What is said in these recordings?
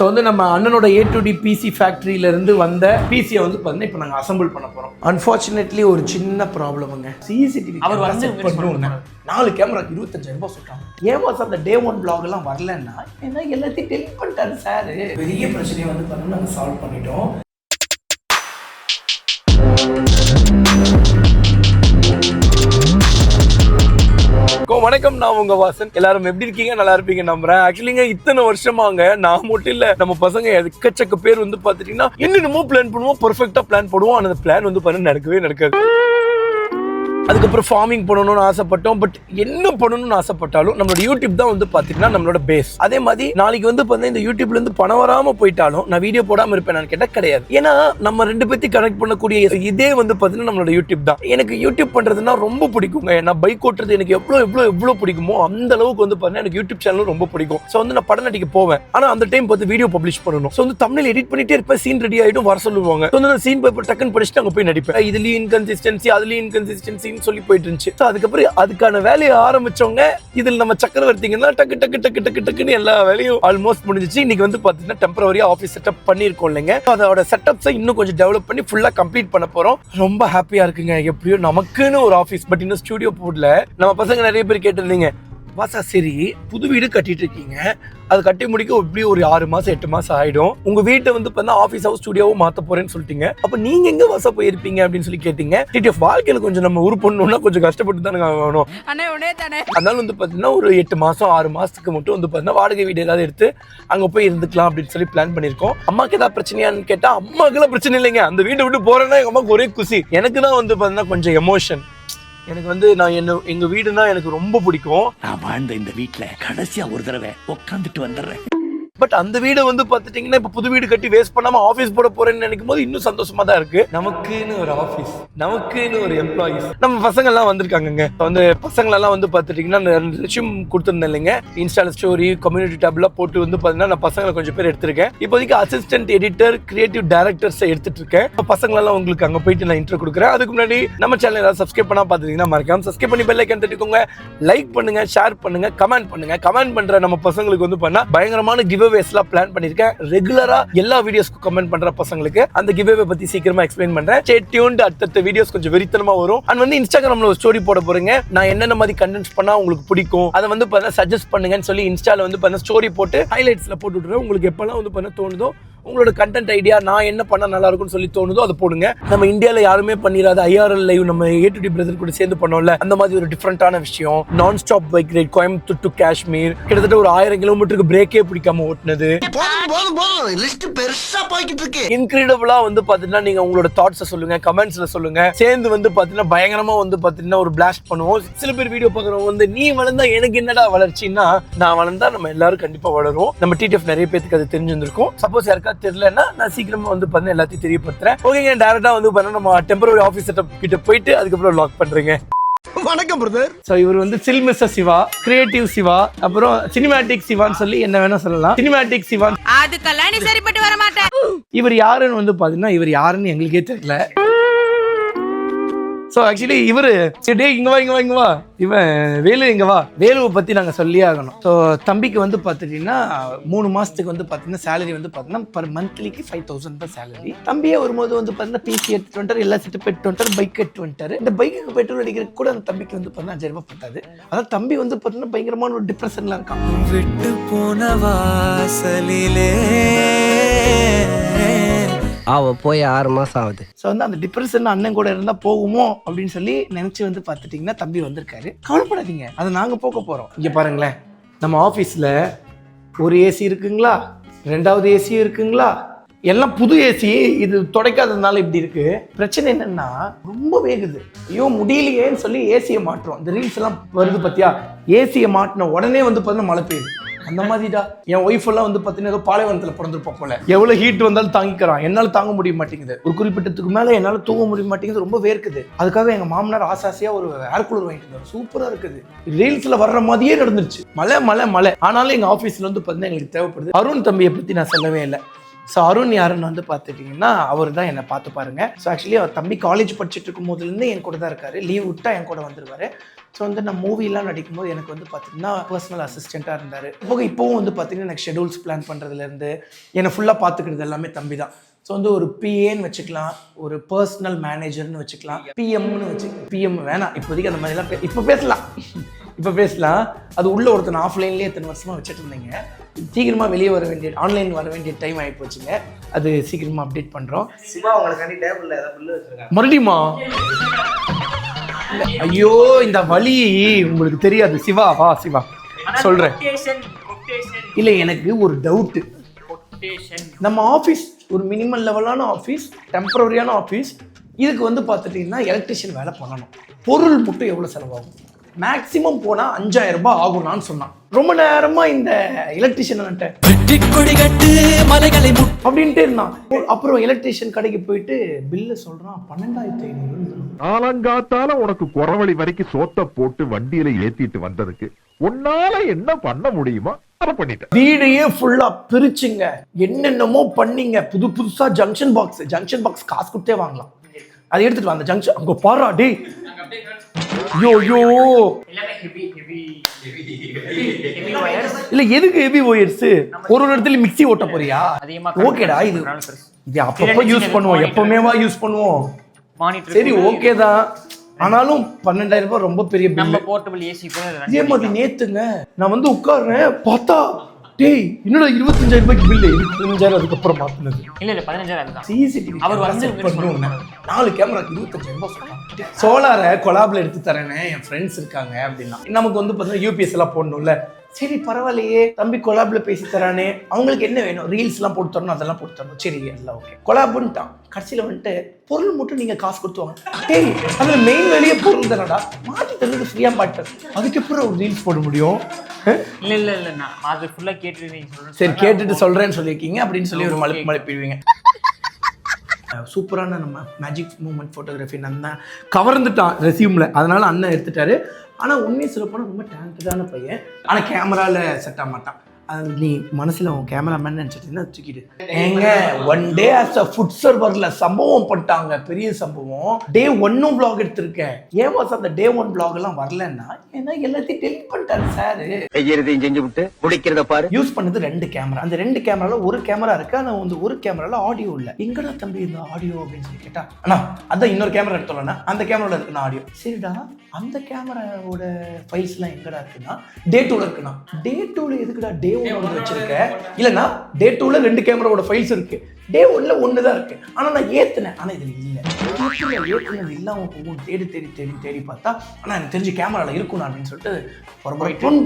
So வந்து நம்ம அண்ணனோட A2d PC ஃபேக்ட்ரியிலேருந்து வந்த பிசியை வந்து பார்த்தீங்கன்னா இப்போ நாங்கள் அசம்பிள் பண்ண போகிறோம். அன்ஃபார்ச்சுனேட்லி ஒரு சின்ன ப்ராப்ளமுங்க. சிசிடிவி அவர் வந்து பண்ணுவோங்க 4 கேமராக்கு 25,000 ரூபாய் சொல்கிறாங்க. ஏன் பாஸ் அந்த டே 1 vlog எல்லாம் வரலன்னா ஏன்னா எல்லாத்தையும் டெலிட் பண்ணிட்டாரு சார். பெரிய பிரச்சனையை வந்து பார்த்தீங்கன்னா நாங்கள் சால்வ் பண்ணிட்டோம். வணக்கம், நான் உங்க வாசன். எல்லாரும் எப்படி இருக்கீங்க? நல்லா இருப்பீங்க நம்புறேன். ஆக்சுவலிங்க இத்தனை வருஷமாங்க நான் மட்டும் இல்ல, நம்ம பசங்க எக்கச்சக்க பேர் வந்து பாத்துட்டீங்கன்னா என்னென்னமோ பிளான் பண்ணுவோம், பெர்ஃபெக்ட்டா பிளான் போடுவோம். அந்த பிளான் வந்து பண்ண நடக்கவே நடக்காது. அதுக்கப்புறம் ஃபார்மிங் பண்ணணும்னு ஆசைப்பட்டோம். பட் என்ன பண்ணணும்னு ஆசைப்பட்டாலும் நம்மளோட யூடியூப் தான் வந்து பாத்தீங்கன்னா நம்மளோட பேஸ். அதே மாதிரி நாளைக்கு வந்து பார்த்தீங்கன்னா இந்த யூடியூப்ல இருந்து பணம் வராம போயிட்டாலும் நான் வீடியோ போடாம இருப்பேன் நான் கேட்டா கிடையாது. ஏன்னா நம்ம ரெண்டு பேர்த்தையும் கனெக்ட் பண்ணக்கூடிய இதே வந்து பாத்தீங்கன்னா நம்மளோட யூடியூப் தான். எனக்கு யூடியூப் பண்றதுன்னா ரொம்ப பிடிக்குங்க. நான் பைக் ஓட்டுறது எனக்கு எவ்வளவு பிடிக்குமோ அந்த அளவுக்கு வந்து பாத்தீங்கன்னா எனக்கு யூடியூப் சேனல் ரொம்ப பிடிக்கும். ஸோ வந்து நான் படம் நடிக்க போவேன். ஆனா அந்த டைம் பார்த்து வீடியோ பப்ளிஷ் பண்ணணும். ஸோ வந்து தமிழில் எடிட் பண்ணிட்டே இருப்பேன். சீன் ரெடி ஆயிடும், வர சொல்லுவாங்க. ஸோ வந்து சீன் பேப்பர் டக்குன்னு படிச்சுட்டு அங்கே போய் நடிப்பேன். இதுலயும் இன்கன்சிஸ்டன்சி அதுலயும் இன்கன்சிஸ்டன்சின்னு சொல்லி போயிட்டு இருந்துச்சு. அதுக்கப்புறம் அதுக்கான வேலையை ஆரம்பிச்சவங்க இதில் நம்ம சக்கரவர்த்திங்கன்னா டக்கு டக்கு டக்கு டக்கு டக்குன்னு எல்லா வேலையும் ஆல்மோஸ்ட் முடிஞ்சிச்சு. இன்னைக்கு வந்து பாத்தீங்கன்னா டெம்பரவரியா ஆஃபீஸ் செட்டப் பண்ணிருக்கோம் இல்லைங்க. அதோட செட்டப்ஸை இன்னும் கொஞ்சம் டெவலப் பண்ணி ஃபுல்லா கம்ப்ளீட் பண்ண போறோம். ரொம்ப ஹாப்பியா இருக்குங்க. எப்படியோ நமக்குன்னு ஒரு ஆஃபீஸ், பட் இன்னும் ஸ்டுடியோ போடல. நம்ம பசங்க நிறைய பேர் கேட்டிருந்தீங்க, வாசா சரி புது வீடு கட்டிட்டு இருக்கீங்க, அது கட்டி முடிக்க எப்படி ஒரு 6 மாசம் 8 மாசம் ஆயிடும். உங்க வீட்டை வந்து பார்த்தா ஆஃபீஸ் ஹவுஸ் ஸ்டுடியோவும் மாத்த போறேன்னு சொல்லிட்டீங்க. அப்ப நீங்க எங்க வாசா போயிருப்பீங்க அப்படின்னு சொல்லி கேட்டீங்க. TTF வாழ்க்கையில கொஞ்சம் நம்ம உருப்படணும்னா கொஞ்சம் கஷ்டப்பட்டு தானே ஆகணும். அதனால வந்து பாத்தீங்கன்னா ஒரு 8 மாசம் 6 மாசத்துக்கு மட்டும் வந்து பாத்தீங்கன்னா வாடகை வீடு ஏதாவது எடுத்து அங்க போய் இருந்துக்கலாம் அப்படின்னு சொல்லி பிளான் பண்ணிருக்கோம். அம்மாக்கு ஏதாவது பிரச்சனையான்னு கேட்டா அம்மாக்கெல்லாம் பிரச்சனை இல்லைங்க. அந்த வீட்டை விட்டு போறேன்னா எங்க அம்மாக்கு ஒரே குசி. எனக்கு தான் வந்து பாத்தீங்கன்னா கொஞ்சம் எமோஷன். எனக்கு வந்து எங்க வீடுனா எனக்கு ரொம்ப பிடிக்கும். நான் வாழ்ந்த இந்த வீட்டுல கடைசியா ஒரு தடவை உட்காந்துட்டு வந்துடுறேன். பட் அந்த வீடு வந்து பாத்துட்டீங்கன்னா இப்ப புது வீடு கட்டி வேஸ்ட் பண்ணாம ஆபீஸ் போட போறேன்னு நினைக்கும் போது இன்னும் சந்தோஷமா தான் இருக்கு. நமக்குன்னு ஒரு ஆபீஸ், நமக்குன்னு ஒரு எம்ப்ளாயிஸ். நம்ம பசங்க எல்லாம் வந்திருக்காங்க. வந்து பசங்க எல்லாம் வந்து பாத்துட்டீங்கன்னா ரெஸ்யூம் கொடுத்துருந்தேன் இல்லைங்க. இன்ஸ்டால ஸ்டோரி கம்யூனிட்டி டேப்ல போட்டு வந்து பாத்தீங்கன்னா நான் பசங்களை கொஞ்சம் பேர் எடுத்திருக்கேன். இப்போதைக்கு அசிஸ்டன்ட் எடிட்டர் கிரியேட்டிவ் டைரக்டர்ஸ் எடுத்துட்டு இருக்கேன். பசங்க எல்லாம் உங்களுக்கு அங்க போயிட்டு நான் இன்ட்ரோ கொடுக்குறேன். அதுக்கு முன்னாடி நம்ம சேனல் ஏதாவது சப்ஸ்கிரைப் பண்ணா பாத்துட்டீங்கன்னா மறக்காம சப்ஸ்கிரைப் பண்ணி பெல் ஐகான் தட்டிக்கோங்க. லைக் பண்ணுங்க, ஷேர் பண்ணுங்க, கமெண்ட் பண்ணுங்க. கமெண்ட் பண்ற நம்ம பசங்களுக்கு வந்து பண்ணா பயங்கரமான கிவ் பிளான் பண்ணிருக்கேன். ரெகுலரா எல்லா வீடியோஸ்க்கு கமெண்ட் பண்ற பசங்களுக்கு அந்த கிவ்அவே பத்தி சீக்கிரமா எக்ஸ்பிளைன் பண்றேன். Stay tuned. அடுத்த வீடியோஸ் கொஞ்சம் வெறித்தனமா வரும். அண்ட் வந்து இன்ஸ்டாகிராம்ல ஒரு ஸ்டோரி போட போறீங்க. நான் என்னென்ன மாதிரி கண்டென்ட்ஸ் பண்ணா உங்களுக்கு பிடிக்கும் அதை வந்து பார்த்தா சஜஸ்ட் பண்ணுங்கன்னு சொல்லி இன்ஸ்டால வந்து பார்த்தா ஸ்டோரி போட்டு ஹைலைட்ஸ்ல போட்டு விட்டுறேன். உங்களுக்கு எப்பெல்லாம் வந்து பண்ண தோணுதோ உங்களோட கண்டென்ட் ஐடியா நான் என்ன பண்ணா நல்லா இருக்கும்னு சொல்லி தோணுதோ அதை போடுங்க. நம்ம இந்தியாவில் யாருமே பண்ணிராத IRL லைவ் நம்ம A2d பிரதர் கூட சேர்ந்து பண்ணோம்ல, அந்த மாதிரி ஒரு டிஃப்ரெண்டான விஷயம். நான் stop bike ride Coimbatore to Kashmir, கிட்டத்தட்ட ஒரு 1000 கிலோமீட்டருக்கு பிரேக்கே பிடிக்காம ஓட்டுனது. இன்கிரெடிபிளா வந்து பாத்தீங்கன்னா நீங்க உங்களோட தாட்ஸை சொல்லுங்க, கமெண்ட்ஸ்ல சொல்லுங்க. சேர்ந்து வந்து பாத்தீங்கன்னா பயங்கரமா வந்து பாத்தீங்கன்னா ஒரு பிளாஸ்ட் பண்ணுவோம். சில பேர் வீடியோ பாக்குறவங்க வந்து நீ வளர்ந்தா எனக்கு என்னடா வளர்ச்சின்னா, நான் வளர்ந்தா நம்ம எல்லாரும் கண்டிப்பா வளரும். நம்ம TTF நிறைய பேருக்கு அது தெரிஞ்சிருக்கும். சப்போஸ் யாருக்கா தெரியலன்னா நான் சீக்கிரமா வந்து பண்ண எல்லாத்தையும் தெரியப்படுத்துறேன். ஓகேங்க, டைரக்டா வந்து பண்ண நம்ம டெம்பரரி ஆஃபீஸ் செட்டப் கிட்ட போயிட்டு அதுக்கப்புறம் லாக் பண்றீங்க. வணக்கம் பிரதர். சோ இவர் வந்து சில் மிஸ்டர் சிவா, கிரியேட்டிவ் சிவா, அப்புறம் சினிமேட்டிக் சிவான்னு சொல்லி என்ன வேணா சொல்லலாம். சினிமேட்டிக் சிவா அதுக்கெல்லாம் நீ சரிப்பட்டு வர மாட்டேன். இவர் யாருன்னு வந்து பாத்தீங்கன்னா இவர் யாருன்னு எங்களுக்கே தெரியல. ஸோ ஆக்சுவலி இவர் இங்க வா இவன் வேலு இங்க வா. வேலுவை பற்றி நாங்கள் சொல்லியே ஆகணும். ஸோ தம்பிக்கு வந்து பார்த்துட்டிங்கன்னா 3 மாதத்துக்கு வந்து பார்த்தீங்கன்னா சேலரி வந்து பார்த்தீங்கன்னா பர் மந்த்லிக்கு 5,000 தான் சேலரி. தம்பியே வரும்போது வந்து பார்த்தீங்கன்னா PC எடுத்துட்டு வந்துட்டார், எல்லா செட்டு எடுத்து வந்துட்டார், பைக் எடுத்து வந்துட்டார். இந்த பைக்குக்கு பெட்ரோல் அடிக்கிறதுக்கு கூட அந்த தம்பிக்கு வந்து பார்த்தீங்கன்னா 5,000 ரூபாய் பத்தாது. அதாவது தம்பி வந்து பார்த்தீங்கன்னா பயங்கரமான ஒரு டிப்ரெஷன்ல இருக்கான். விட்டு போன வாசலிலே போய் 6 மாசம் ஆகுது. ஸோ வந்து அந்த டிப்ரெஷன் அண்ணன் கூட இருந்தா போகுமோ அப்படின்னு சொல்லி நினைச்சு வந்து பார்த்துட்டீங்கன்னா தம்பி வந்திருக்காரு. கவலைப்படாதீங்க, அதை நாங்க போக போறோம். இங்க பாருங்களேன், நம்ம ஆபீஸ்ல ஒரு ஏசி இருக்குங்களா, 2வது ஏசி இருக்குங்களா, எல்லாம் புது ஏசி. இது துடைக்காததுனால இப்படி இருக்கு. பிரச்சனை என்னன்னா ரொம்ப வேகுது. ஐயோ முடியலையேன்னு சொல்லி ஏசியை மாட்டுறோம். இந்த ரீல்ஸ் எல்லாம் வருது பத்தியா, ஏசியை மாட்டின உடனே வந்து பார்த்தீங்கன்னா மழை பெய்யுது. அந்த மாதிரிடா என் ஒய்ஃப் எல்லாம் வந்து பார்த்தீங்கன்னா ஏதோ பாலைவனத்தில் பிறந்திருப்பா போல. எவ்வளவு ஹீட் வந்தாலும் தாங்கிக்கிறான், என்னால் தாங்க முடிய மாட்டேங்குது. ஒரு குறிப்பிட்டதுக்கு மேலே என்னால் தூங்க முடிய மாட்டேங்குது, ரொம்ப வேர்க்குது. அதுக்காக எங்கள் மாமனார் ஆசாசியாக ஒரு ஏர் கூலர் வாங்கிட்டு இருந்தார். சூப்பராக இருக்குது. ரீல்ஸில் வர்ற மாதிரியே நடந்துருச்சு. மழை மழை மழை. ஆனாலும் எங்கள் ஆஃபீஸில் வந்து பார்த்தீங்கன்னா எங்களுக்கு தேவைப்படுது. அருண் தம்பியை பற்றி நான் சொல்லவே இல்லை. ஸோ அருண் யாருன்னு வந்து பார்த்துட்டிங்கன்னா அவர் தான் என்னை பார்த்து பாருங்க. ஸோ ஆக்சுவலி அவர் தம்பி காலேஜ் படிச்சுட்டு இருக்கும் போதுலேருந்து என் கூட தான் இருக்காரு. லீவ் விட்டா என் கூட வந்துருவாரு. ஸோ வந்து நான் மூவிலாம் நடிக்கும்போது எனக்கு வந்து பார்த்தீங்கன்னா பர்சனல் அசிஸ்டண்ட்டாக இருந்தார். இப்போவும் வந்து பார்த்தீங்கன்னா எனக்கு ஷெடியூல்ஸ் பிளான் பண்ணுறதுலேருந்து என்னை ஃபுல்லாக பார்த்துக்கிறது எல்லாமே தம்பி தான். ஸோ வந்து ஒரு பிஏன்னு வச்சுக்கலாம், ஒரு பர்சனல் மேனேஜர்னு வச்சுக்கலாம், பிஎம்னு பிஎம் வேணாம் இப்போதைக்கு அந்த மாதிரிலாம் இப்போ பேசலாம். அது உள்ள ஒருத்தன் ஆஃப்லைன்லேயே எத்தனை வருஷமாக வச்சுட்டு இருந்தீங்க. சீக்கிரமாக வெளியே வர வேண்டிய ஆன்லைன் வர வேண்டிய டைம் ஆகி போச்சுங்க. அது சீக்கிரமாக அப்டேட் பண்ணுறோம். சிவா உங்களுக்கு டேபிள்ல ஏதாவது பில்லு வச்சிருக்காங்க மறுபடியுமா? ஐயோ இந்த வலி உங்களுக்கு தெரியாது. சிவா வா சிவா சொல்றேன். இல்லை எனக்கு ஒரு டவுட்டு. நம்ம ஆஃபீஸ் ஒரு மினிமம் லெவலான ஆஃபீஸ், டெம்பரரியான ஆஃபீஸ். இதுக்கு வந்து பார்த்துட்டிங்கன்னா எலக்ட்ரிஷியன் வேலை பண்ணணும். பொருள் மட்டும் எவ்வளோ செலவாகும்? மேக்ஸிமம் போனால் 5000 ரூபாய் ஆகும்னான்னு சொன்னான். ரொம்ப நேரமா இந்த எலக்ட்ரிஷியன் அப்படின்ட்டு இருந்தான். அப்புறம் எலக்ட்ரிஷியன் கடைக்கு போயிட்டு பில்லு சொல்றான் 12500. காலங்காத்தால உனக்கு குறவழி வரைக்கும் சோத்த போட்டு வண்டியில ஏத்திட்டு வந்ததுக்கு உன்னால என்ன பண்ண முடியுமோ அதை பண்ணிட்டேன். வீடையே ஃபுல்லா பிரிச்சுங்க, என்னென்னமோ பண்ணீங்க. புதுசா ஜங்ஷன் பாக்ஸ் காசு கொடுத்தே வாங்கலாம். அதை எடுத்துட்டு வந்த ஜங்ஷன் அங்க பாரா டே. இல்ல எதுக்கு ஹெவி ஒயர்ஸ்? ஒரு இடத்துல மிக்ஸி ஓட்ட போறியா? ஓகேடா, இது அப்பப்போ யூஸ் பண்ணுவோம், எப்பவுமேவா யூஸ் பண்ணுவோம். சரி ஓகே தான், ஆனாலும் 12000 ரூபாய் ரொம்ப பெரிய பில். போர்ட்டபிள் ஏசி இதே மாதிரி நேத்துங்க நான் வந்து உட்கார்றேன், பார்த்தா டேய் என்னடா 25000 ரூபாய்க்கு பில்லு. 25000 அதுக்கப்புறம் மாத்தினது. இல்ல 15000 அதுதான். சிசிடிவி அவர் வந்து 4 கேமராக்கு 25000 ரூபாய் சொன்னாங்க. சோலாரை கொலாப்ல எடுத்து தரேன்னு என் ஃப்ரெண்ட்ஸ் இருக்காங்க அப்படின்னா. நமக்கு வந்து பார்த்தீங்கன்னா யூபிஎஸ் எல்லாம் போடணும்ல. சரி பரவாயில்லையே, தம்பி கொலாப்ல பேசி தரானே, அவங்களுக்கு என்ன வேணும்? ரீல்ஸ் எல்லாம் போட்டு தரணும், அதெல்லாம் போட்டு தரணும். சரி எல்லாம் ஓகே, கொலாப்ன்ட்டான். கடைசியில் வந்துட்டு பொருள் மட்டும் நீங்க காசு கொடுத்துவாங்க. டேய் அதுல மெயின் வேலையே பொருள் தானடா, மாட்டி தரது ஃப்ரீயா மாட்டேன். அதுக்கப்புறம் ஒரு ரீல்ஸ் போட முடியும். இல்ல நான் அது ஃபுல்லா கேட்டுட்டு நீங்க சொல்றேன். சரி கேட்டுட்டு சொல்றேன்னு சொல்லியிருக்கீங்க அப்படின்னு சொல்லி ஒரு மலைப்பிடுவீங்க. சூப்பரான நம்ம மேஜிக் மூமெண்ட் ஃபோட்டோகிராஃபி நான் தான் கவர்ந்துட்டான் ரெசியூமில், அதனால அண்ணன் எடுத்துட்டாரு. ஆனால் உண்மையை சொல்லப்போனால் ரொம்ப டேலண்டடான பையன். ஆனால் கேமராவில் செட் ஆக மாட்டான். அது நீ மனசில் உன் கேமராமேன் நினச்சிட்டிங்கன்னா தூக்கிடு. ஏங்க one day as a food சர்வரில் சம்பவம் பண்ணிட்டாங்க, பெரிய சம்பவம். டே 1 vlog எடுத்திருக்கேன். ஏன் வாஸ் அந்த டே 1 vlog எல்லாம் வரலன்னா, ஏன்னா எல்லாத்தையும் டெலிட் பண்ணிட்டாரு சார். செய்யறதையும் செஞ்சு விட்டு முடிக்கிறத பாரு. யூஸ் பண்ணது 2 கேமரா. அந்த 2 கேமரால ஒரு கேமரா இருக்கு, ஆனால் வந்து ஒரு கேமரால ஆடியோ இல்லை. எங்கடா தம்பி இந்த ஆடியோ அப்படின்னு சொல்லி கேட்டா, அண்ணா அதான் இன்னொரு கேமரா எடுத்தோம்னா அந்த கேமரால இருக்குண்ணா ஆடியோ. சரிடா அந்த கேமராவோட ஃபைல்ஸ்லாம் எங்கடா இருக்குன்னா டே 2ல இருக்குண்ணா. டே 2ல எதுக்குடா டே 1 வச்சிருக்க? இல்லைன்னா டே 2ல 2 கேமராவோட ஃபைல்ஸ் இருக்கு, டே 1ல 1 தான் இருக்கு. ஆனால் நான் ஏற்றினேன், ஆனால் இதில் இல்லை. ஏற்றினது இல்லாமல் போகும். தேடி பார்த்தா ஆனால் எனக்கு தெரிஞ்சு கேமராவில் இருக்குண்ணா அப்படின்னு சொல்லிட்டு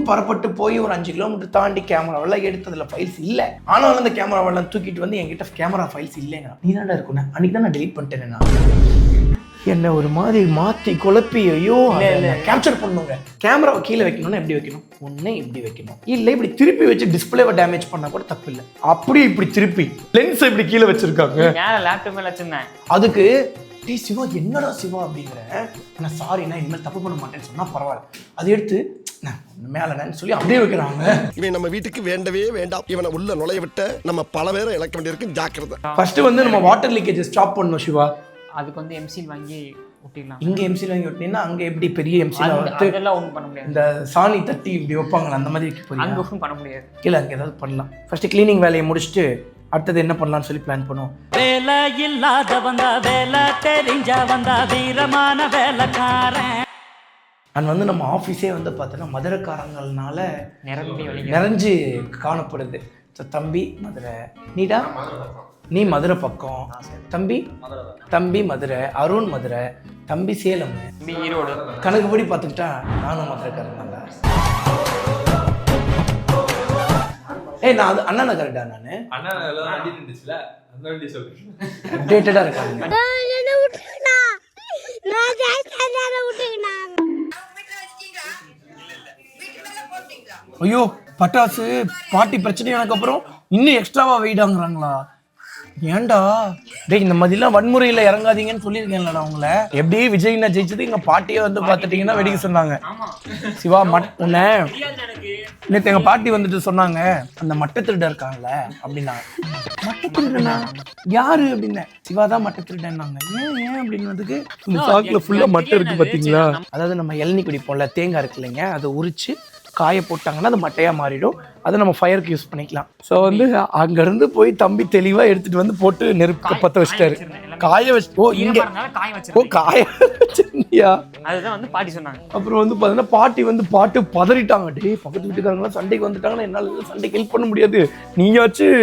பரப்பட்டு போய் ஒரு 5 கிலோமீட்டர் தாண்டி கேமராவெல்லாம் எடுத்ததில் ஃபைல்ஸ் இல்லை. ஆனாலும் அந்த கேமராவெல்லாம் தூக்கிட்டு வந்து என்கிட்ட கேமரா ஃபைல்ஸ் இல்லைங்க. நீ தான்டா இருக்குண்ணா, அன்னைக்கு தான் நான் டெலிட் பண்ணிட்டேன். என்ன ஒரு மாதிரி மாற்றி குழப்பி, ஐயோ கேப்சர் பண்ணுங்க. கேமராவை கீழே வைக்கணும்னா எப்படி வைக்கணும்? ஒன்று இப்படி வைக்கணும், இல்லை இப்படி திருப்பி வச்சு டிஸ்பிளேவை டேமேஜ் பண்ணால் கூட தப்பு இல்லை. அப்படி இப்படி திருப்பி லென்ஸ் இப்படி கீழே வச்சிருக்காங்க. லேப்டாப் மேல வச்சிருந்தேன். அதுக்கு டேய் சிவா என்னடா சிவா அப்படிங்கிற, நான் சாரி நான் இனிமேல் தப்பு பண்ண மாட்டேன்னு சொன்னால் பரவாயில்ல. அதை எடுத்து மேலன்னு சொல்லி அப்படியே வைக்கிறாங்க. இவன் நம்ம வீட்டுக்கு வேண்டவே வேண்டாம், இவனை உள்ள நுழைய விட்ட நம்ம பல பேரை இழக்க வேண்டியிருக்கு, ஜாக்கிரதை. ஃபர்ஸ்ட் வந்து நம்ம வாட்டர் லீக்கேஜ் ஸ்டாப் பண்ணணும் சிவா. அதுக்கு வந்து எம்சில் வாங்கி ஒட்டிடலாம். இங்க எம்சில் வாங்கி ஒட்டினா அங்க எப்படி பெரிய எம்சில் வந்து அதெல்லாம் ஒன்றும் பண்ண முடியாது. இந்த சாணி தட்டி இப்படி வைப்பாங்களா அந்த மாதிரி வைக்க அங்கே ஒன்றும் பண்ண முடியாது. கீழே அங்கே ஏதாவது பண்ணலாம். ஃபர்ஸ்ட் கிளீனிங் வேலையை முடிச்சுட்டு அடுத்தது என்ன பண்ணலாம்னு சொல்லி பிளான் பண்ணுவோம். வேலை இல்லாத வந்தா வேலை தெரிஞ்ச வந்தா வீரமான வேலைக்காரன். அண்ட் வந்து நம்ம ஆஃபீஸே வந்து பார்த்தோன்னா மதுரைக்காரங்கள்னால நிறைஞ்சு காணப்படுது. ஸோ தம்பி மதுரை, நீடா நீ மதுரை பக்கம், தம்பி மதுரை, அருண் மதுரை, தம்பி சேலம், ஈரோடு. கணக்குப்படி பார்த்துக்கிட்டா நானும் மதுரைக்காரன் தான்டா. நான் அது அண்ணா நகர்டா. நான் அப்டேட்டடா இருக்காங்க. ஐயோ பட்டாசு பாட்டி பிரச்சனையானக்கு அப்புறம் இன்னும் எக்ஸ்ட்ராவா வெயிடாங்கிறாங்களா? ஏன்டா டேய் இந்த மாதிரிலாம் வன்முறையில இறங்காதீங்கன்னு சொல்லியிருக்கேன்ல நான் உங்களை. எப்படி விஜய்னா ஜெயிச்சது எங்க பாட்டியே வந்து பார்த்துட்டீங்கன்னா வெடிக்க சொன்னாங்க. சிவா உன்னை நேற்று எங்க பாட்டி வந்துட்டு சொன்னாங்க, அந்த மட்டை திருட இருக்காங்கல்ல அப்படின்னா. மட்டை திருடனா யாரு அப்படின்னேன். சிவா தான் மட்டை திருடன்னாங்க. ஏன் அப்படின்னதுக்கு இந்த சாக்குல ஃபுல்லா மட்டை இருக்கு பாத்தீங்களா. அதாவது நம்ம இளநீ குடிப்போம்ல, தேங்காய் இருக்கு இல்லைங்க, அதை உரிச்சு காய போட்டாங்கன்னா அது மட்டையா மாறிடும். அதை நம்ம ஃபயருக்கு யூஸ் பண்ணிக்கலாம். ஸோ வந்து அங்கேருந்து போய் தம்பி தெளிவாக எடுத்துட்டு வந்து போட்டு நெருப்பு பற்ற வச்சிட்டாரு. காய வச்சு காய வச்சிருந்தியா? அதுதான் வந்து பாட்டி சொன்னாங்க. அப்புறம் வந்து பார்த்தீங்கன்னா பாட்டி வந்து பாட்டு பதறிட்டாங்க. டே பக்கத்து வீட்டுக்காரங்களாம் சண்டைக்கு வந்துட்டாங்கன்னா என்னால் சண்டைக்கு ஹெல்ப் பண்ண முடியாது, நீயாச்சும்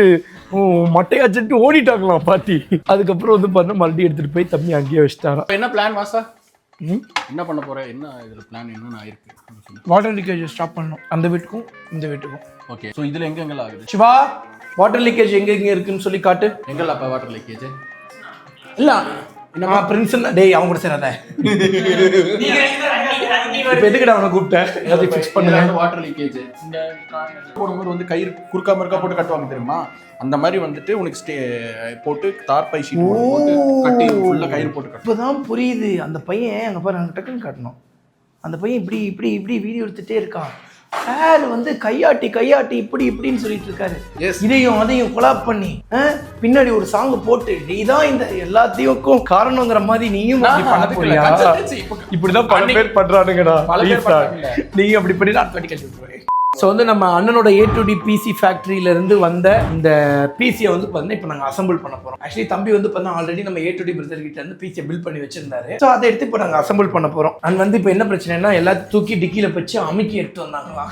மட்டையாச்சுட்டு ஓடிட்டாங்களாம் பாட்டி. அதுக்கப்புறம் வந்து பார்த்தீங்கன்னா மறுபடியும் எடுத்துகிட்டு போய் தம்பி அங்கேயே வச்சுட்டாராம். என்ன பிளான் வாசா? என்ன பண்ண போற? என்ன இதுல பிளான் என்னன்னு ஆயிருக்கு? வாட்டர் லீக்கேஜ் ஸ்டாப் பண்ணணும், அந்த வீட்டுக்கும் இந்த வீட்டுக்கும். ஓகே, சோ இதுல எங்கெங்கலாம் ஆகுது? சிவா வாட்டர் லீக்கேஜ் எங்க இருக்குன்னு சொல்லி காட்டு. எங்கெல்லாம் அப்ப வாட்டர் லீக்கேஜ்? இல்ல என்னமா பிரின்ஸ் டேய் அவன் கூட சேராத. இப்போ எதுக்குடா அவனை கூப்பிட்டேன்? எல்லாத்தையும் ஃபிக்ஸ் பண்ணுங்க. வாட்டர் லீக்கேஜ் இந்த போடும்போது வந்து கயிறு குறுக்கா மறுக்கா போட்டு கட்டுவாங்க தெரியுமா? அந்த மாதிரி வந்துட்டு உனக்கு ஸ்டே போட்டு தார் பை ஷீட் போட்டு கட்டி ஃபுல்லா கயிறு போட்டு கட்டு. இப்போதான் புரியுது. அந்த பையன் அங்கே பாரு, நாங்கள் டக்குன்னு காட்டணும். அந்த பையன் இப்படி இப்படி இப்படி வீடியோ எடுத்துகிட்டே இருக்கான். சார் வந்து கையாட்டி கையாட்டி இப்படி இப்படின்னு சொல்லிட்டு இருக்காரு. இதையும் அதையும் கொலாப் பண்ணி பின்னாடி ஒரு சாங் போட்டு நீதான் இந்த எல்லாத்தையும் காரணங்கிற மாதிரி நீயும் பண்ண போறியா? இப்படிதான் பல பேர் பண்றானுங்கடா. நீங்க அப்படி பண்ணி நான் கட்டி கட்டி விட்டுருவேன். ஸோ வந்து நம்ம அண்ணனோட A2d PC ஃபேக்ட்ரியிலேருந்து வந்த இந்த பிசியை வந்து பார்த்தீங்கன்னா இப்போ நாங்கள் அசம்பிள் பண்ண போகிறோம். ஆக்சுவலி தம்பி வந்து பார்த்தீங்கன்னா ஆல்ரெடி நம்ம A2d பிரதர் கிட்ட இருந்து பிசியை பில்ட் பண்ணி வச்சிருந்தாரு. ஸோ அதை எடுத்து இப்போ நாங்கள் அசம்பிள் பண்ண போகிறோம். அண்ட் வந்து இப்போ என்ன பிரச்சனைனா எல்லாத்தையும் தூக்கி டிக்கியில் வச்சு அமுக்கி எடுத்து வந்தாங்களா.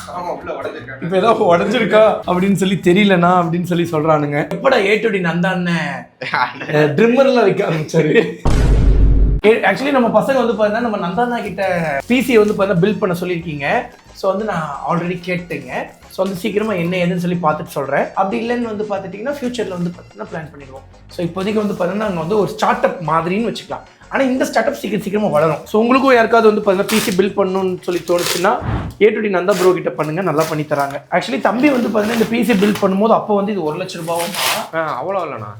இப்போ ஏதாவது உடஞ்சிருக்கா அப்படின்னு சொல்லி தெரியலனா அப்படின்னு சொல்லி சொல்கிறானுங்க. எப்படா A2d நந்தான்னு ட்ரிம்மரில் வைக்க ஆரம்பிச்சாரு. ஆக்சுவலி நம்ம பசங்க வந்து பார்த்தீங்கன்னா நம்ம நந்தானா கிட்ட பிசியை வந்து பார்த்தீங்கன்னா பில்ட் பண்ண சொல்லியிருக்கீங்க. ஸோ வந்து நான் ஆல்ரெடி கேட்டுங்க. ஸோ வந்து சீக்கிரமாக என்ன ஏதுன்னு சொல்லி பார்த்துட்டு சொல்கிறேன். அப்படி இல்லைன்னு வந்து பார்த்துட்டிங்கன்னா ஃபியூச்சரில் வந்து பார்த்தீங்கன்னா பிளான் பண்ணிடுவோம். ஸோ இப்போதைக்கு வந்து பார்த்தீங்கன்னா நாங்கள் வந்து ஒரு ஸ்டார்ட் அப் மாதிரின்னு வச்சுக்கலாம். ஆனால் இந்த ஸ்டார்ட் அப் சீக்கிரமாக வளரும். ஸோ உங்களுக்கும் யாருக்காவது வந்து பார்த்தீங்கன்னா பிசி பில்ட் பண்ணணும்னு சொல்லி தோணுச்சுன்னா A2d நந்தா ப்ரோ கிட்ட பண்ணுங்க, நல்லா பண்ணி தராங்க. ஆக்சுவலி தம்பி வந்து பார்த்தீங்கன்னா இந்த பிசி பில்ட் பண்ணும்போது அப்போ வந்து இது 1 லட்ச ரூபாவும் அவ்வளோ இல்லைண்ணா,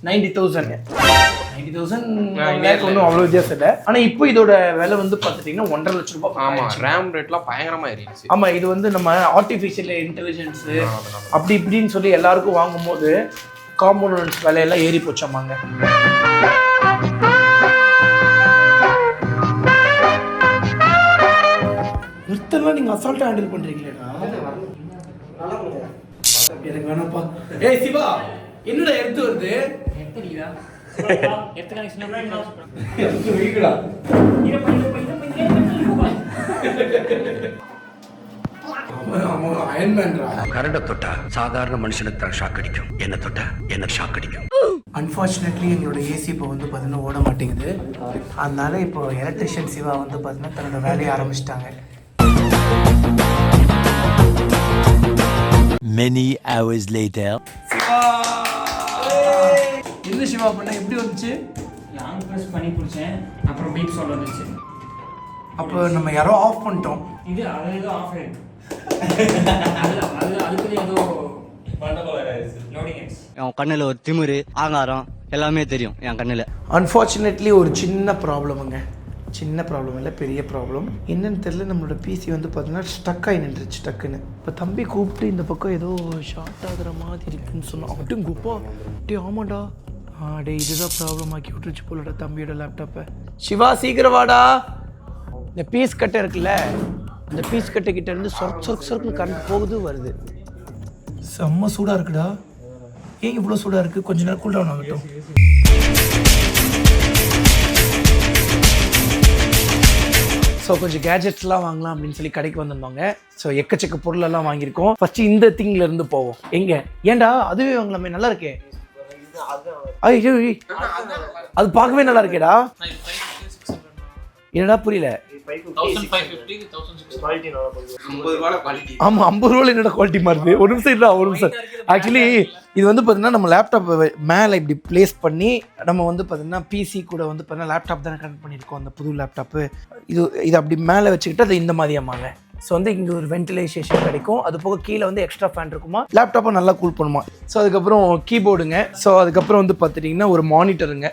90,000 ஒன்றும் அவ்வளோ வித்தியாசம் இல்லை. ஆனால் இப்போ இதோட விலை வந்து பார்த்துட்டிங்கன்னா 1.5 லட்ச ரூபாய். ஆமாம், ரேம் ரேட்லாம் பயங்கரமாக ஏறிடுச்சு. ஆமாம், இது வந்து நம்ம ஆர்டிஃபிஷியல் இன்டெலிஜென்ஸு அப்படி இப்படின்னு சொல்லி எல்லாருக்கும் வாங்கும்போது காம்போனன்ட்ஸ் விலையெல்லாம் ஏறி போச்சாமாங்க. நிறுத்தலாம் நீங்கள் அசால்ட்டாக ஹேண்டில் பண்ணுறீங்களேடா. எனக்கு வேணாப்பா. ஏய் சிவா, என்னடா எடுத்து வருது? கரண்ட தொட்டா சாதாரண மனுஷனுக்கு தான் ஷாக் அடிக்கும், என்ன தொட்டா எனக்கு ஷாக் அடிக்கும். அன்ஃபார்ச்சுனேட்லி எங்களோட ஏசி இப்போ வந்து பார்த்தீங்கன்னா ஓட மாட்டேங்குது. அதனால இப்போ எலக்ட்ரிஷியன் சிவா வந்து பார்த்தீங்கன்னா தன்னோட வேலையை ஆரம்பிச்சிட்டாங்க. Many hours later. சிவா என்ன சிவா பண்ண எப்படி வந்துச்சு? லாங் ப்ரெஸ் பண்ணி பிடிச்சேன், அப்புறம் பீப் சவுண்ட் வந்துச்சு. அப்போ நம்ம யாரோ ஆஃப் பண்ணிட்டோம். இது அது ஏதோ ஆஃப் ஆயிடுச்சு. அதுக்கு ஏதோ லோடிங் ஆயிடுச்சு. என் கண்ணில் ஒரு திமிரு ஆங்காரம் எல்லாமே தெரியும் என் கண்ணில். அன்ஃபார்ச்சுனேட்லி ஒரு சின்ன ப்ராப்ளமுங்க. சின்ன ப்ராப்ளம் இல்லை, பெரிய ப்ராப்ளம். என்னன்னு தெரியல, நம்மளோட பிசி வந்து பார்த்தீங்கன்னா ஸ்டக் ஆகி நின்றுச்சு டக்குன்னு. இப்போ தம்பி கூப்பிட்டு இந்த பக்கம் ஏதோ ஷார்ட் ஆகுற மாதிரி இருக்குன்னு சொன்னோம். அப்படியும் கூப்பா டே ஆமாண்டா, டே இதுதான் ப்ராப்ளம் ஆக்கி விட்டுருச்சு போலடா தம்பியோட லேப்டாப்பை. சிவா சீக்கிரம் வாடா. இந்த பீஸ் கட்டை இருக்குல்ல, இந்த பீஸ் கட்டை கிட்ட இருந்து சொர்க்குன்னு கரண்ட் போகுது வருது. செம்ம சூடாக இருக்குடா. ஏன் இவ்வளோ சூடாக இருக்குது? கொஞ்ச நேரம் கூல் டவுன் ஆகட்டும். ஸோ கொஞ்சம் கேஜெட்ஸ்லாம் வாங்கலாம் அப்படின்னு சொல்லி கடைக்கு வந்திருந்தாங்க. ஸோ எக்கச்சக்க பொருளெல்லாம் வாங்கியிருக்கோம். ஃபஸ்ட்டு இந்த திங்லேருந்து போவோம். எங்கே ஏண்டா அதுவே வாங்கலாமே, நல்லா இருக்கே. ஐயோ அது பார்க்கவே நல்லா இருக்கேடா. என்னடா புரியல? ஆமா 50 ரூபாய் என்னோட குவாலிட்டி மாறுது. ஒரு நிமிஷம் இல்லை, ஒரு நிமிஷம். ஆக்சுவலி இது வந்து பார்த்தீங்கன்னா நம்ம லேப்டாப் மேலே இப்படி பிளேஸ் பண்ணி நம்ம வந்து பார்த்தீங்கன்னா பிசி கூட வந்து பார்த்தீங்கன்னா லேப்டாப் தானே கனெக்ட் பண்ணியிருக்கோம். அந்த புது லேப்டாப்பு இது அப்படி மேலே வச்சுக்கிட்டு அது இந்த மாதிரியாமாங்க. ஸோ வந்து இங்கே ஒரு வென்டிலேஷன் கிடைக்கும். அது போக கீழே வந்து எக்ஸ்ட்ரா ஃபேன் இருக்குமா, லேப்டாப்பை நல்லா கூல் பண்ணுமா. ஸோ அதுக்கப்புறம் கீபோர்டுங்க. ஸோ அதுக்கப்புறம் வந்து பார்த்துட்டிங்கன்னா ஒரு மானிட்டருங்க.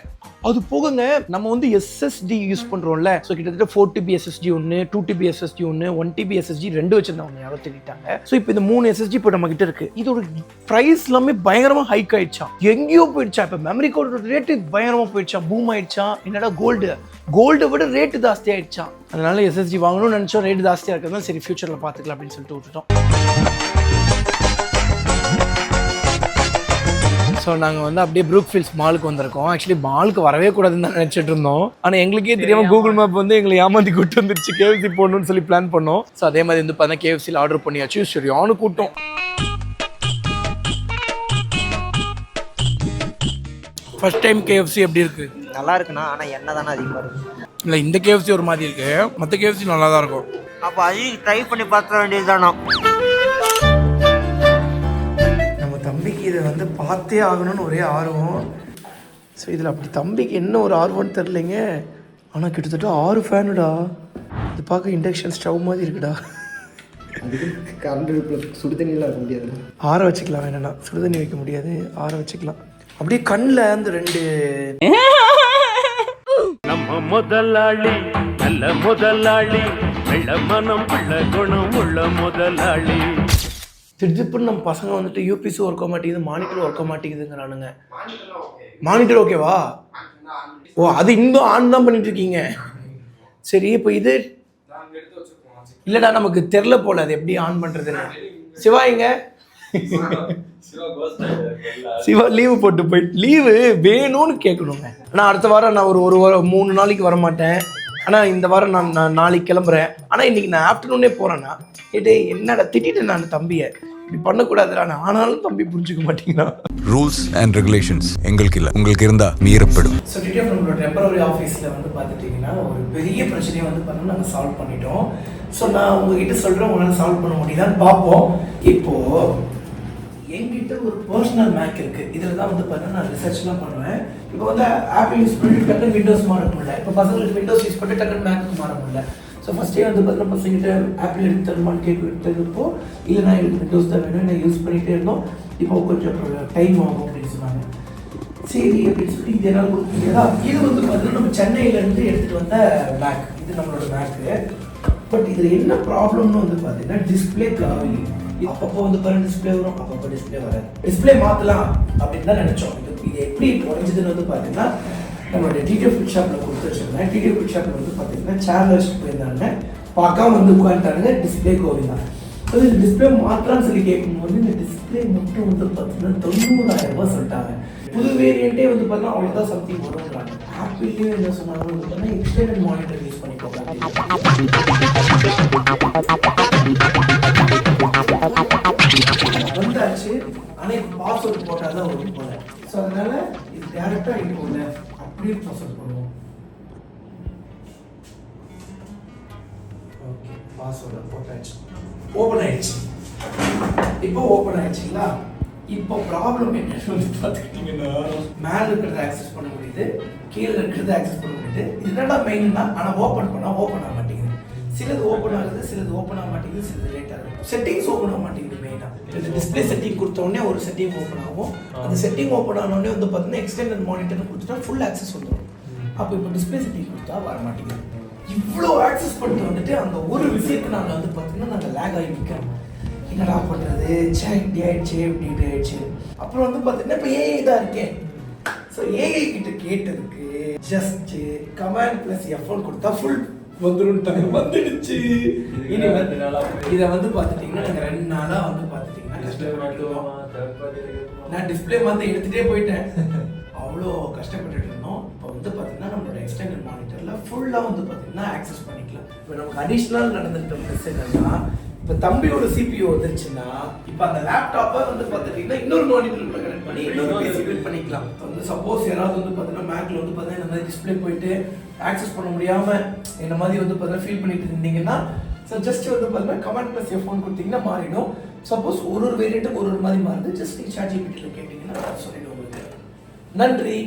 அது போகங்க நம்ம வந்து எஸ்எஸ்டி யூஸ் பண்ணுறோம்ல. ஸோ கிட்டத்தட்ட 4TB SSD ஒன்று, 2TB SSD ஒன்று, 1TB SSD 2 வச்சுருந்தாங்க, யாரோ திட்டாங்க. ஸோ இப்போ இந்த 3 SSD இப்போ நம்ம கிட்ட இருக்கு. இதோட ப்ரைஸ் எல்லாமே பயங்கரமாக ஹைக் ஆயிடுச்சா, எங்கேயோ போயிடுச்சா. இப்போ மெமரி கார்டோட ரேட்டு பயங்கரமாக போயிடுச்சா, பூம் ஆயிடுச்சா. என்னடா கோல்டை விட ரேட்டு ஜாஸ்தி ஆயிடுச்சா. அதனால SSD வாங்கணும்னு நினச்சோம், ரேட்டு ஜாஸ்தியாக இருக்கிறதா சரி ஃபியூச்சரில் பார்த்துக்கலாம் அப்படின்னு சொல்லிட்டு விட்டுட்டோம். ஸோ நாங்கள் வந்து அப்படியே ப்ரூக்ஃபீல்ட்ஸ் மாலுக்கு வந்திருக்கோம். ஆக்சுவலி மாலுக்கு வரவே கூடாதுன்னு தான் நினச்சிட்டு இருந்தோம். ஆனால் எங்களுக்கே தெரியாமல் கூகுள் மேப் வந்து எங்களை ஏமாற்றி கூட்டு வந்துருச்சு. KFC போடணும்னு சொல்லி பிளான் பண்ணோம். ஸோ அதே மாதிரி வந்து பார்த்தா KFCயில் ஆர்டர் பண்ணியாச்சு. சரியான கூட்டம். ஃபர்ஸ்ட் டைம் KFC எப்படி இருக்கு? நல்லா இருக்குண்ணா, ஆனால் என்ன தானே அதிகமாக இருக்கு. இல்லை, இந்த KFC ஒரு மாதிரி இருக்கு, மற்ற KFC நல்லா தான் இருக்கும். அப்போ அதையும் ட்ரை பண்ணி பார்க்க வேண்டியது தானே. தம்பிக்கு இதை வந்து பார்த்தே ஆகணும்னு ஒரே ஆர்வம். ஸோ இதில் அப்படி தம்பிக்கு என்ன ஒரு ஆர்வம்னு தெரிலைங்க. ஆனால் கிட்டத்தட்ட 6 ஃபேனுடா. இது பார்க்க இண்டக்ஷன் ஸ்டவ் மாதிரி இருக்குடா. கரண்ட் சுடுதண்ணிலாம் வைக்க முடியாது, ஆற வச்சுக்கலாம். வேணும்னா சுடுதண்ணி வைக்க முடியாது, ஆற வச்சுக்கலாம். அப்படியே கண்ணில் அந்த 2 நம்ம முதலாளி நல்ல முதலாளி, வெள்ள மனம் பிள்ளை குணம் உள்ள முதலாளி. திடீர்னு நம்ம பசங்க வந்துட்டு யூபிசி ஒர்க் ஆக மாட்டேங்குது, மானிட்டர் ஒர்க் ஆக மாட்டேங்குதுங்கிறானுங்க. மானிட்டர் ஓகேவா? ஓ, அது இன்னும் ஆன் தான் பண்ணிட்டு இருக்கீங்க. சரி, இப்போ இது இல்லைடா, நமக்கு தெரில போல அது எப்படி ஆன் பண்ணுறதுன்னு. சிவா எங்க? சிவா லீவு போட்டு போயிட்டு லீவு வேணும்னு கேட்கணுங்க. ஆனால் அடுத்த வாரம் நான் ஒரு 3 நாளைக்கு வரமாட்டேன். ஆனால் இந்த வாரம் நான் நாளைக்கு கிளம்புறேன். ஆனால் இன்றைக்கி நான் ஆஃப்டர்நூனே போகிறேன்னா ஏடே என்னடா திட்டிட்டேன் நான் தம்பியை, இப்படி பண்ணக்கூடாதுடா. ஆனாலும் தம்பி புரிஞ்சுக்க மாட்டேங்கிறான். ரூல்ஸ் அண்ட் ரெகுலேஷன்ஸ் எங்களுக்கு இல்லை, உங்களுக்கு இருந்தால் மீறப்படும். ஸோ TTF நம்மளோட டெம்பரரி ஆஃபீஸில் வந்து பார்த்துட்டிங்கன்னா ஒரு பெரிய பிரச்சனையை வந்து பார்த்தோம்னா நாங்கள் சால்வ் பண்ணிட்டோம். ஸோ நான் உங்ககிட்ட சொல்கிறேன், உங்களால் சால்வ் பண்ண முடியுதான்னு பார்ப்போம். இப்போது என்கிட்ட ஒரு பர்சனல் மேக் இருக்குது. இதில் தான் வந்து பார்த்தீங்கன்னா நான் ரிசர்ச்லாம் பண்ணுவேன். இப்போ வந்து ஆப்பிள் யூஸ் பண்ணிட்டு டக்குன்னு விண்டோஸ் மாற முடியல. இப்போ பசங்களுக்கு விண்டோஸ் யூஸ் பண்ணிட்டு டக்குன்னு மேக்கு மாற முடியல. ஸோ ஃபஸ்ட்டே வந்து பார்த்தீங்கன்னா பசங்கிட்ட ஆப்பிள் எடுத்து தருமான்னு எடுத்ததுப்போ இல்லைனா எனக்கு விண்டோஸ் தான் வேணும், நான் யூஸ் பண்ணிகிட்டே இருந்தோம். இப்போ கொஞ்சம் டைம் ஆகும் அப்படின்னு சொன்னாங்க. சரி அப்படின்னு சொல்லி இது என்னால் கொடுக்க முடியாதா. இது வந்து பார்த்தீங்கன்னா நம்ம சென்னையிலேருந்து எடுத்துகிட்டு வந்த மேக், இது நம்மளோட மேக்கு. பட் இதில் என்ன ப்ராப்ளம்னு வந்து பார்த்தீங்கன்னா டிஸ்பிளே காவி. அப்பப்போ வந்து பாருங்க டிஸ்பிளே வரும், அப்பப்போ டிஸ்பிளே வராது. டிஸ்பிளே மாற்றலாம் அப்படின்னு தான் நினச்சோம். இது எப்படி உடஞ்சதுன்னு வந்து பார்த்தீங்கன்னா நம்மளுடைய TTF ஷாப்பில் கொடுத்து வச்சிருந்தேன். TTF ஷாப்பில் வந்து பார்த்தீங்கன்னா சேர்ல வச்சுட்டு போயிருந்தாங்க, பார்க்காம வந்து உட்காந்துட்டாங்க. டிஸ்பிளே கோவிந்தா. ஸோ இது டிஸ்பிளே மாற்றலாம்னு சொல்லி கேட்கும்போது இந்த டிஸ்பிளே மட்டும் வந்து பார்த்தீங்கன்னா 90,000 ரூபாய் சொல்லிட்டாங்க. புது வேரியண்ட்டே வந்து பார்த்தீங்கன்னா அவ்வளோதான் சம்திங் வரும்ன்றாங்க. ஆப்பிள்லேயும் என்ன சொன்னாங்க வந்து பார்த்தீங்கன்னா எக்ஸ்டெண்டட் மானிட்டர் யூஸ் பண்ணிக்கோங்க. வந்தாச்சு, ஆனால் இப்போ பாஸ்வேர்டு போட்டால் தான் வரும் போல. ஸோ அதனால இது டேரெக்டாக இருக்கும்ல, அப்படியே பாஸ்வேர்ட் பண்ணுவோம். ஓகே, பாஸ்வேர்டு போட்டாச்சு, ஓப்பன் ஆயிடுச்சு. இப்போ ஓப்பன் ஆயிடுச்சுங்களா? இப்போ ப்ராப்ளம் என்னன்னு வந்து பார்த்துக்கிட்டிங்கன்னா மேலே இருக்கிறத ஆக்சஸ் பண்ண முடியுது, கீழே இருக்கிறத ஆக்சஸ் பண்ண முடியுது. இதுதான் மெயின்னா. ஆனால் ஓப்பன் பண்ணால் ஓப்பன் ஆக மாட்டேங்குது. சிலது ஓப்பன் ஆகுது, சிலது ஓப்பன் ஆக மாட்டேங்குது, சிலது லேட் ஆகுது. செட்டிங்ஸ் ஓப்பன் ஆக மாட்டேங்குது மெயினாக. இந்த டிஸ்பிளே செட்டிங் கொடுத்த உடனே ஒரு செட்டிங் ஓப்பன் ஆகும். அந்த செட்டிங் ஓப்பன் ஆனோடனே வந்து பார்த்தீங்கன்னா எக்ஸ்டெண்டட் மானிட்டர்னு கொடுத்துட்டா ஃபுல் ஆக்சஸ் வந்துடும். அப்போ இப்போ டிஸ்பிளே செட்டிங் கொடுத்தா வர மாட்டேங்குது. இவ்வளோ ஆக்சஸ் பண்ணிட்டு வந்துட்டு அந்த ஒரு விஷயத்தை நாங்கள் வந்து பார்த்தீங்கன்னா நாங்கள் லேக் ஆகி நிற்கிறோம். என்னடா பண்ணுறது, சே இப்படி ஆயிடுச்சு இப்படி இப்படி ஆயிடுச்சு. அப்புறம் வந்து பார்த்தீங்கன்னா இப்போ ஏஐ தான் இருக்கேன். ஸோ ஏஐ கிட்ட கேட்டதுக்கு ஜஸ்ட் கமாண்ட் ப்ளஸ் F1 கொடுத்தா ஃபுல் வந்துடும். வந்துடுச்சு. இனி வந்து இதை வந்து பார்த்துட்டிங்கன்னா நாங்கள் 2 நாளாக வந்து பார்த்துட்டிங்கன்னா கஷ்டப்பட்டுருவோம். நான் டிஸ்பிளே வந்து எடுத்துகிட்டே போயிட்டேன், அவ்வளோ கஷ்டப்பட்டுட்டு இருந்தோம். இப்போ வந்து பார்த்தீங்கன்னா நம்மளோட எக்ஸ்டெண்டட் மானிட்டரில் ஃபுல்லாக வந்து பார்த்தீங்கன்னா ஆக்சஸ் பண்ணிக்கலாம். இப்போ நமக்கு அடிஷ்னல் நடந்துட்ட ப்ளஸ் என்னன்னா, இப்போ தம்பியோட CPU வந்துருச்சுன்னா இப்போ அந்த லேப்டாப்பை வந்து பார்த்துட்டிங்கன்னா இன்னொரு மானிட்டர் கூட கனெக்ட் பண்ணி இன்னொரு PC பில்ட் பண்ணிக்கலாம். வந்து சப்போஸ் யாராவது வந்து பார்த்தீங்கன்னா மேக்ல வந்து பார்த்தீங்கன்னா இந்த மாதிரி டிஸ்பிளே போயிட்டு ஆக்சஸ் பண்ண முடியாமல் இந்த மாதிரி வந்து பார்த்தீங்கன்னா ஃபீல் பண்ணிட்டு இருந்தீங்கன்னா, ஸோ ஜஸ்ட் வந்து பார்த்தீங்கன்னா கமாண்ட் ப்ளஸ் F1 கொடுத்தீங்கன்னா மாறிடும். சப்போஸ் ஒரு வேரியண்ட்டுக்கு ஒரு மாதிரி மாறுது, ஜஸ்ட் ChatGPT கேட்டிங்கன்னா சொல்லிடுவோம் உங்களுக்கு. நன்றி.